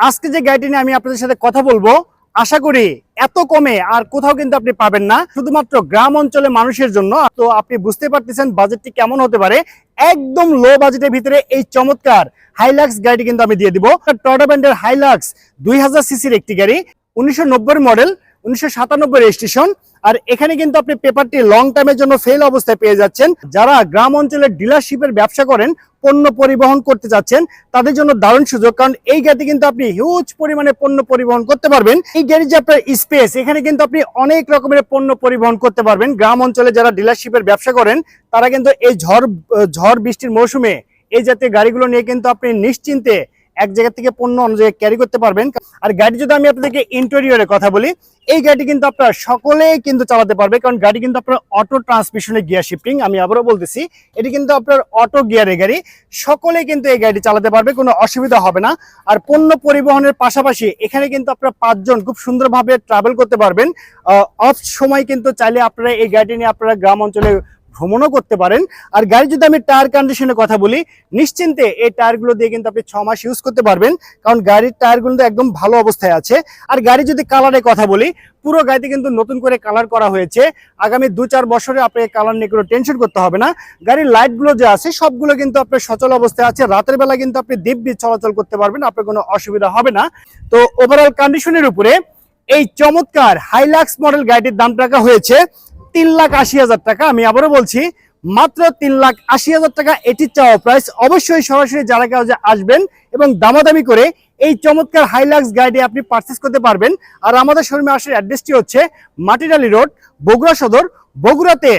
আজকে যে গাড়িটি নিয়ে আমি আপনাদের সাথে কথা বলবো, আশা করি এত কমে আর কোথাও কিন্তু আপনি পাবেন না, শুধুমাত্র গ্রাম অঞ্চলে মানুষের জন্য। তো আপনি বুঝতে পারতেছেন বাজেটটি কেমন হতে পারে। একদম লো বাজেটের ভিতরে এই চমৎকার হাইলাক্স গাড়িটি কিন্তু আমি দিয়ে দিব। টয়োটা ব্র্যান্ডের হাইলাক্স 2000 সিসির একটি গাড়ি, 1990 মডেল, 1997 রেজিস্ট্রেশন। আর এখানে কিন্তু আপনি পেপারটি লং টাইমের জন্য ফেল অবস্থায় পেয়ে যাচ্ছেন। যারা গ্রাম অঞ্চলের ডিলারশিপের ব্যবসা করেন, পণ্য পরিবহন করতে যাচ্ছেন, তাদের জন্য দারুণ সুযোগ, কারণ এই গাড়িতে কিন্তু আপনি হিউজ পরিমাণে পণ্য পরিবহন করতে পারবেন। এই গাড়ির যে আপনার স্পেস, এখানে কিন্তু আপনি অনেক রকমের পণ্য পরিবহন করতে পারবেন। গ্রাম অঞ্চলে যারা ডিলারশিপের ব্যবসা করেন, তারা কিন্তু এই ঝড় বৃষ্টির মৌসুমে এই জাতীয় গাড়িগুলো নিয়ে কিন্তু আপনি নিশ্চিন্তে এক জায়গা থেকে পণ্য অন্য জায়গায় ক্যারি করতে পারবেন। আর গাড়ি যদি আমি আপনাদেরকে ইন্টেরিয়রের কথা বলি, এই গাড়ি কিন্তু আপনারা সকলেই কিন্তু চালাতে পারবে, কারণ গাড়ি কিন্তু আপনার অটো ট্রান্সমিশনের গিয়ার শিফটিং। আমি আবারও বলতেছি, এটি কিন্তু আপনার অটো গিয়ারের গাড়ি, সকলেই কিন্তু এই গাড়িটি চালাতে পারবে, কোনো অসুবিধা হবে না। আর পণ্য পরিবহনের পাশাপাশি এখানে কিন্তু আপনারা 5 জন খুব সুন্দরভাবে ট্রাভেল করতে পারবেন। অফ সময় কিন্তু চাইলে আপনারা এই গাড়িটি নিয়ে আপনারা গ্রাম অঞ্চলে ভ্রমণও করতে পারেন। আর গাড়ি যদি আমি টায়ার কন্ডিশনের কথা বলি, নিশ্চিন্তে এই টায়ারগুলো দিয়ে কিন্তু আপনি 6 মাস ইউজ করতে পারবেন, কারণ গাড়ির টায়ারগুলো একদম ভালো অবস্থায় আছে। আর গাড়ি যদি কালারের কথা বলি, পুরো গাড়িতে কিন্তু নতুন করে কালার করা হয়েছে। আগামী 2-4 বছরে আপনি কালার নিয়ে কোনো টেনশন করতে হবে না। গাড়ির লাইটগুলো যে আছে সবগুলো কিন্তু আপনার সচল অবস্থায় আছে। রাতের বেলা কিন্তু আপনি দিব্যি চলাচল করতে পারবেন, আপনার কোনো অসুবিধা হবে না। তো ওভারঅল কন্ডিশনের উপরে এই চমৎকার হাইলাক্স মডেল গাড়িটির দাম রাখা হয়েছে 3,80,000 টাকা। আমি আবারও বলছি, মাত্র 3,80,000 টাকা এটি চাওয়া প্রাইস। অবশ্যই সরাসরি যারা কেউ আসবেন এবং দামাদামি করে এই চমৎকার হাইলাক্স গাড়িটি আপনি পারচেস করতে পারবেন। আর আমাদের শোরুমে আসার অ্যাড্রেসটি হচ্ছে মাটিডালি রোড, বগুড়া সদর, বগুড়াতে